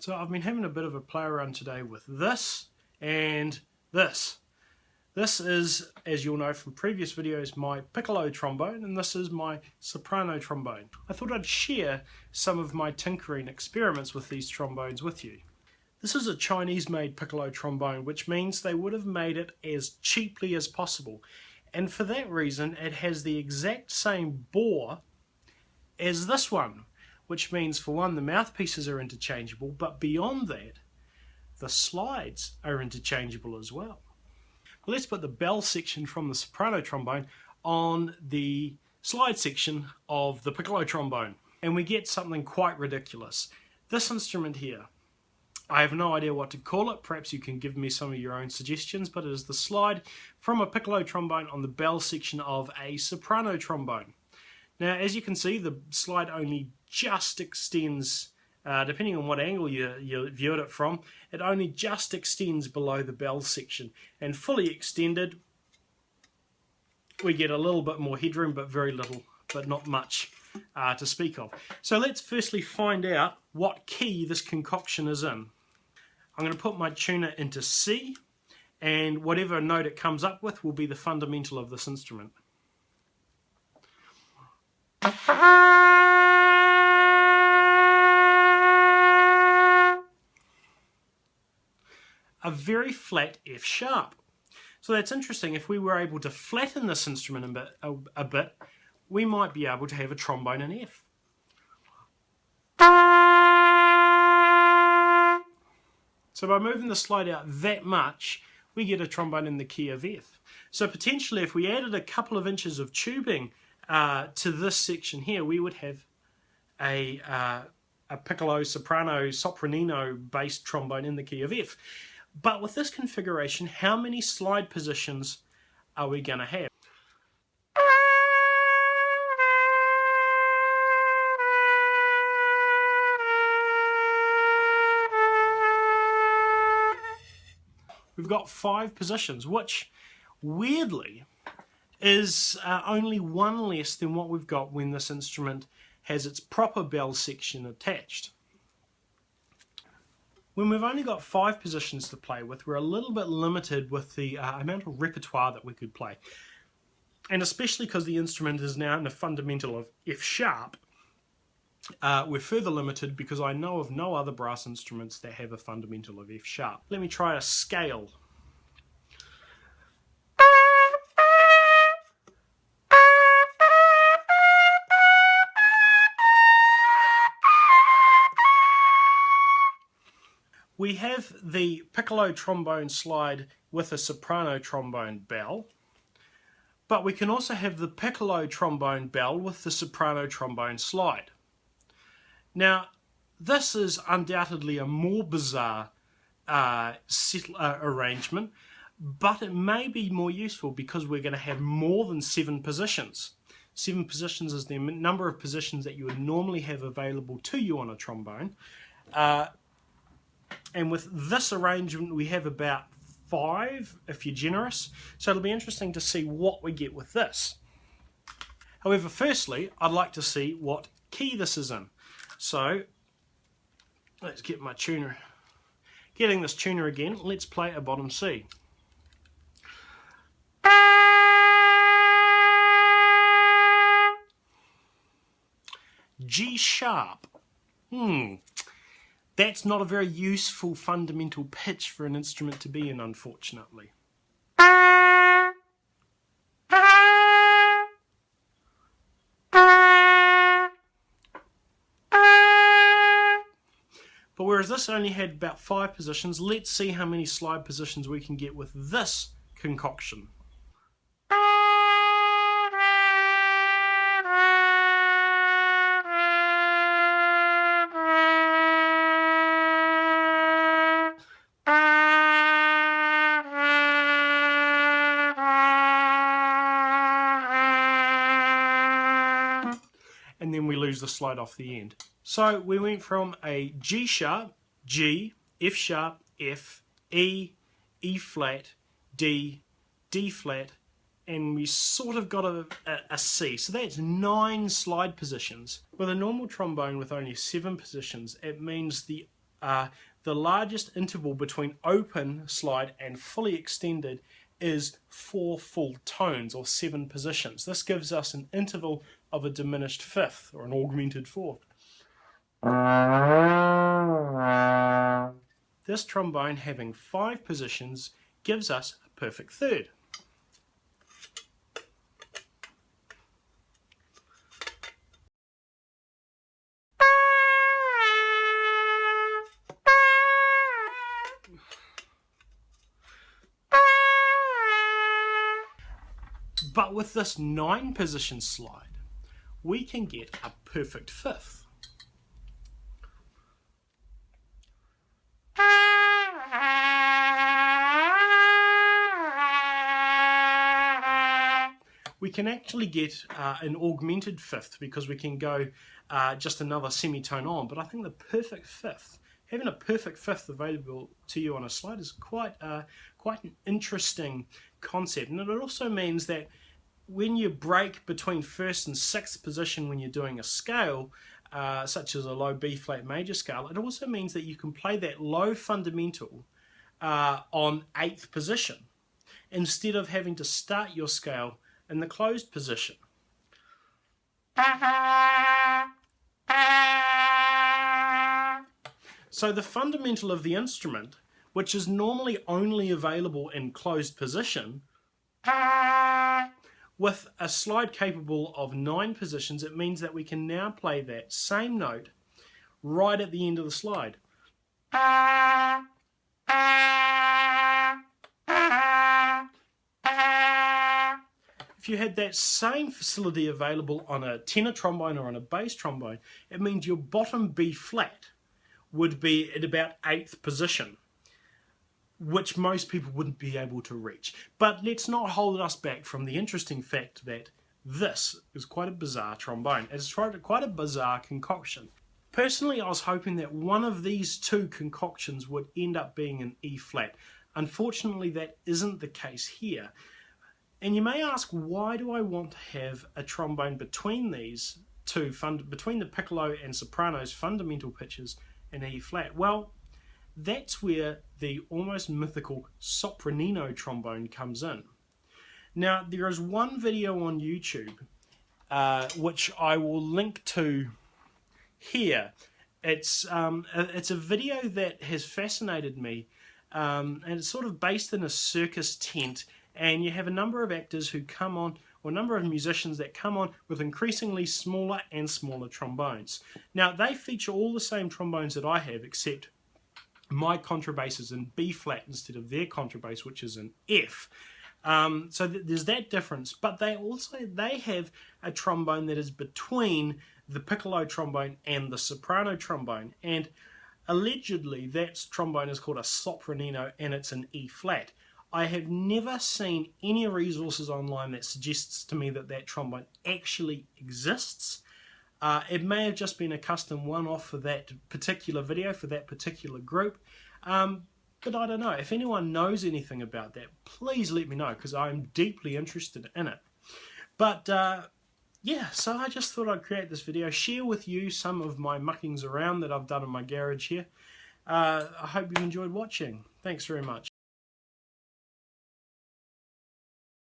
So I've been having a bit of a play around today with this and this. This is, as you'll know from previous videos, my piccolo trombone, and this is my soprano trombone. I thought I'd share some of my tinkering experiments with these trombones with you. This is a Chinese-made piccolo trombone, which means they would have made it as cheaply as possible. And for that reason, it has the exact same bore as this one, which means, for one, the mouthpieces are interchangeable, but beyond that, the slides are interchangeable as well. Well, let's put the bell section from the soprano trombone on the slide section of the piccolo trombone, and we get something quite ridiculous. This instrument here, I have no idea what to call it. Perhaps you can give me some of your own suggestions, but it is the slide from a piccolo trombone on the bell section of a soprano trombone. Now, as you can see, the slide only just extends, depending on what angle you viewed it from, it only just extends below the bell section. And fully extended, we get a little bit more headroom, but very little, but not much to speak of. So let's firstly find out what key this concoction is in. I'm going to put my tuner into C, and whatever note it comes up with will be the fundamental of this instrument. A very flat F sharp. So that's interesting. If we were able to flatten this instrument a bit, we might be able to have a trombone in F. So by moving the slide out that much, we get a trombone in the key of F. So potentially, if we added a couple of inches of tubing to this section here, we would have a Piccolo Soprano Sopranino based trombone in the key of F. But with this configuration, how many slide positions are we going to have? We've got 5 positions, which weirdly is only one less than what we've got when this instrument has its proper bell section attached. When we've only got 5 positions to play with, we're a little bit limited with the amount of repertoire that we could play. And especially because the instrument is now in a fundamental of F sharp, we're further limited because I know of no other brass instruments that have a fundamental of F sharp. Let me try a scale. We have the piccolo trombone slide with a soprano trombone bell, but we can also have the piccolo trombone bell with the soprano trombone slide. Now, this is undoubtedly a more bizarre arrangement, but it may be more useful because we're going to have more than 7 positions. 7 positions is the number of positions that you would normally have available to you on a trombone. And with this arrangement, we have about 5, if you're generous. So it'll be interesting to see what we get with this. However, firstly, I'd like to see what key this is in. So let's get my tuner. Getting this tuner again, let's play a bottom C. G sharp. That's not a very useful fundamental pitch for an instrument to be in, unfortunately. But whereas this only had about 5 positions, let's see how many slide positions we can get with this concoction. And then we lose the slide off the end. So we went from a G sharp, G, F sharp, F, E, E flat, D, D flat, and we sort of got a C. So that's 9 slide positions. With a normal trombone with only 7 positions, it means the the largest interval between open slide and fully extended is 4 full tones, or 7 positions. This gives us an interval of a diminished fifth, or an augmented fourth. This trombone, having 5 positions, gives us a perfect third. But with this 9 position slide, we can get a perfect fifth. We can actually get an augmented fifth because we can go just another semitone on, but I think the perfect fifth, having a perfect fifth available to you on a slide, is quite an interesting concept. And it also means that when you break between first and sixth position when you're doing a scale, such as a low B flat major scale, it also means that you can play that low fundamental on 8th position instead of having to start your scale in the closed position. So the fundamental of the instrument, which is normally only available in closed position, with a slide capable of 9 positions, it means that we can now play that same note right at the end of the slide. If you had that same facility available on a tenor trombone or on a bass trombone, it means your bottom B flat would be at about 8th position, which most people wouldn't be able to reach. But let's not hold us back from the interesting fact that this is quite a bizarre trombone. It's quite a bizarre concoction. Personally, I was hoping that one of these two concoctions would end up being an E flat. Unfortunately, that isn't the case here. And you may ask, why do I want to have a trombone between these two, between the piccolo and soprano's fundamental pitches in E flat? Well, that's where the almost mythical Sopranino trombone comes in. Now, there is one video on YouTube which I will link to here. It's a video that has fascinated me, and it's sort of based in a circus tent, and you have a number of actors who come on, or a number of musicians that come on with increasingly smaller and smaller trombones. Now, they feature all the same trombones that I have, except my contrabass is in B flat instead of their contrabass, which is in F. So there's that difference, but they have a trombone that is between the piccolo trombone and the soprano trombone, and allegedly that trombone is called a sopranino and it's an E flat. I have never seen any resources online that suggests to me that that trombone actually exists. It may have just been a custom one-off for that particular video, for that particular group, but I don't know. If anyone knows anything about that, please let me know, because I'm deeply interested in it. But yeah, so I just thought I'd create this video, share with you some of my muckings around that I've done in my garage here. I hope you enjoyed watching. Thanks very much.